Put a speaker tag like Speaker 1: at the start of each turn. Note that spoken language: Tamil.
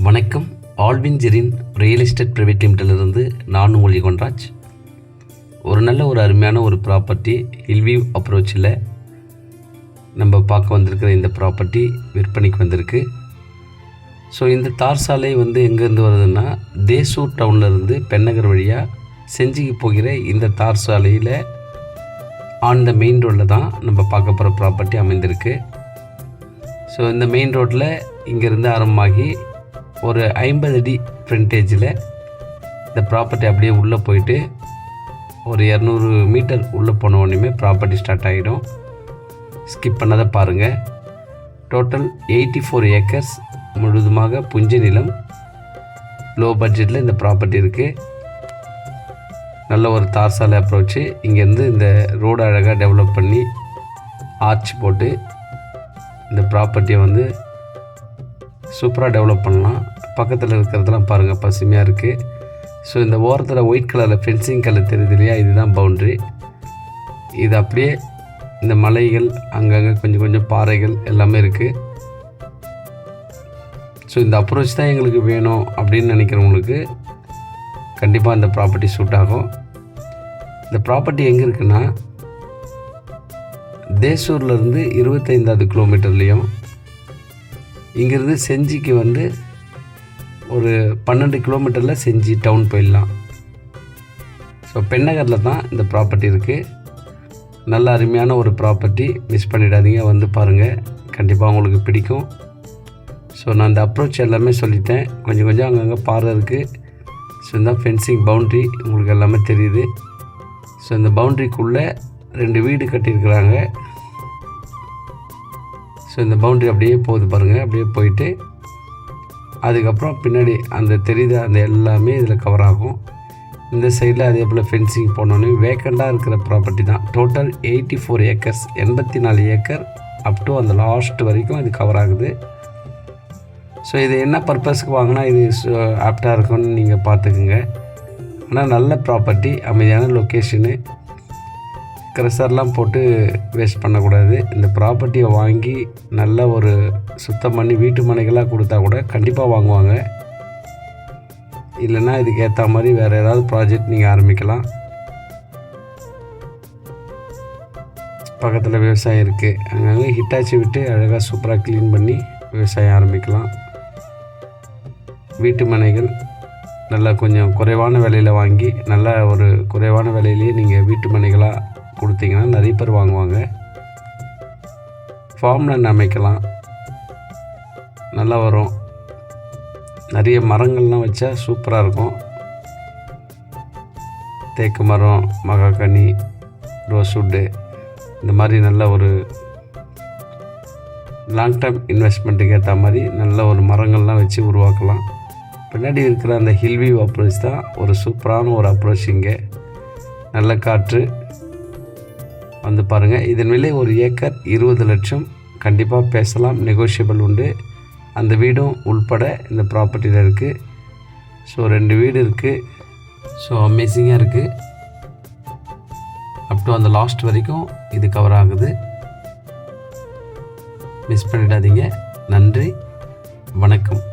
Speaker 1: வணக்கம். Alwin Jerin real estate private லிமிட்டிலிருந்து நான் உங்கள் யுகன்ராஜ். ஒரு நல்ல ஒரு அருமையான ஒரு ப்ராப்பர்ட்டி ஹில்வியூ அப்ரோச்சில் நம்ம பார்க்க வந்திருக்கிற இந்த ப்ராப்பர்ட்டி விற்பனைக்கு வந்திருக்கு. ஸோ இந்த தார் சாலை எங்கேருந்து வருதுன்னா, தேசூர் டவுன்லேருந்து பெண்ணகர் வழியாக செஞ்சிக்கு போகிற இந்த தார் சாலையில் ஆன் த மெயின் ரோட்டில் தான் நம்ம பார்க்க போகிற ப்ராப்பர்ட்டி அமைந்திருக்கு. ஸோ இந்த மெயின் ரோட்டில் இங்கேருந்து ஆரம்பமாகி ஒரு 50 அடி ஃப்ரண்டேஜில் இந்த ப்ராப்பர்ட்டி அப்படியே உள்ளே போயிட்டு ஒரு 200 மீட்டர் உள்ளே போன உடனே ப்ராப்பர்ட்டி ஸ்டார்ட் ஆகிடும். ஸ்கிப் பண்ணதை பாருங்கள். டோட்டல் 84 ஏக்கர்ஸ் முழுதுமாக புஞ்ச நிலம். லோ பட்ஜெட்டில் இந்த ப்ராப்பர்ட்டி இருக்குது. நல்ல ஒரு தார் சாலை அப்ரோச்சு. இங்கேருந்து இந்த ரோடு அழகாக டெவலப் பண்ணி ஆர்ச் போட்டு இந்த ப்ராப்பர்ட்டியை சூப்பராக டெவலப் பண்ணலாம். பக்கத்தில் இருக்கிறதெல்லாம் பாருங்கள், பசுமையாக இருக்குது. ஸோ இந்த ஓரத்தில் ஒயிட் கலரில் ஃபென்சிங் கலர் தெரியுது இல்லையா, இதுதான் பவுண்ட்ரி. இது அப்படியே இந்த மலைகள், அங்கங்கே கொஞ்சம் கொஞ்சம் பாறைகள் எல்லாமே இருக்குது. ஸோ இந்த அப்ரோச் தான் எங்களுக்கு வேணும் அப்படின்னு நினைக்கிறவங்களுக்கு கண்டிப்பாக இந்த ப்ராப்பர்ட்டி சூட் ஆகும். இந்த ப்ராப்பர்ட்டி எங்கே இருக்குன்னா, தேசூர்லேருந்து 25வது கிலோமீட்டர்லேயும், இங்கேருந்து செஞ்சிக்கு ஒரு 12 கிலோமீட்டரில் செஞ்சி டவுன் போயிடலாம். ஸோ பெண்ணகரில் தான் இந்த ப்ராப்பர்ட்டி இருக்குது. நல்ல அருமையான ஒரு ப்ராப்பர்ட்டி, மிஸ் பண்ணிடாதீங்க. பாருங்கள், கண்டிப்பாக உங்களுக்கு பிடிக்கும். ஸோ நான் இந்த அப்ரோச் எல்லாமே சொல்லிட்டேன். கொஞ்சம் கொஞ்சம் அங்கங்கே பாறை இருக்குது. ஸோ இந்த ஃபென்சிங் பவுண்ட்ரி உங்களுக்கு எல்லாமே தெரியுது. ஸோ இந்த பவுண்ட்ரிக்குள்ளே 2 வீடு கட்டியிருக்கிறாங்க. ஸோ இந்த பவுண்ட்ரி அப்படியே போகுது பாருங்கள். அப்படியே போயிட்டு அதுக்கப்புறம் பின்னாடி அந்த தெரியுது, அந்த எல்லாமே இதில் கவர் ஆகும். இந்த சைடில் அதே போல் ஃபென்சிங் போனோன்னே வேக்கண்டாக இருக்கிற ப்ராப்பர்ட்டி தான். Total 84 acres, 84 acre up to அந்த லாஸ்ட் வரைக்கும் இது கவர் ஆகுது. ஸோ இது என்ன பர்பஸ்க்கு வாங்கினா இது ஆப்டாக இருக்கும்னு நீங்கள் பார்த்துக்குங்க. ஆனால் நல்ல ப்ராப்பர்ட்டி, அமைதியான லொக்கேஷனு, க்ரெஷர்லாம் போட்டு வேஸ்ட் பண்ணக்கூடாது. இந்த ப்ராப்பர்ட்டியை வாங்கி நல்ல ஒரு சுத்தம் பண்ணி வீட்டு மனைகளாக கொடுத்தா கூட கண்டிப்பாக வாங்குவாங்க. இல்லைன்னா இதுக்கு ஏற்ற மாதிரி வேறு ஏதாவது ப்ராஜெக்ட் நீங்கள் ஆரம்பிக்கலாம். பக்கத்தில் விவசாயம் இருக்குது. அங்கங்கே ஹிட்டாச்சி விட்டு அழகாக சூப்பராக க்ளீன் பண்ணி விவசாயம் ஆரம்பிக்கலாம். வீட்டு மனைகள் நல்லா கொஞ்சம் குறைவான விலையில் வாங்கி, நல்ல ஒரு குறைவான விலையிலேயே நீங்கள் வீட்டு மனைகளாக கொடுத்தீங்கன்னா நிறைய பேர் வாங்குவாங்க. ஃபார்ம்லேண்ட் அமைக்கலாம், நல்லா வரும். நிறைய மரங்கள்லாம் வச்சா சூப்பராக இருக்கும். தேக்கு மரம், மகாகனி, ரோஸ்வுட்டு, இந்த மாதிரி நல்ல ஒரு லாங் டேர்ம் இன்வெஸ்ட்மெண்ட்டுக்கு ஏற்ற மாதிரி நல்ல ஒரு மரங்கள்லாம் வச்சு உருவாக்கலாம். பின்னாடி இருக்கிற அந்த ஹில்வியூ அப்ரோச் தான் ஒரு சூப்பரான ஒரு அப்ரோச். இங்கே நல்ல காற்று பாருங்கள். இதன் விலை ஒரு ஏக்கர் 20 லட்சம். கண்டிப்பாக பேசலாம், நெகோஷியபிள் உண்டு. அந்த வீடும் உள்பட இந்த ப்ராப்பர்ட்டியில் இருக்குது. ஸோ 2 வீடு இருக்குது. ஸோ அமேசிங்காக இருக்குது. அப் டு அந்த லாஸ்ட் வரைக்கும் இது கவர் ஆகுது. மிஸ் பண்ணிடாதீங்க. நன்றி, வணக்கம்.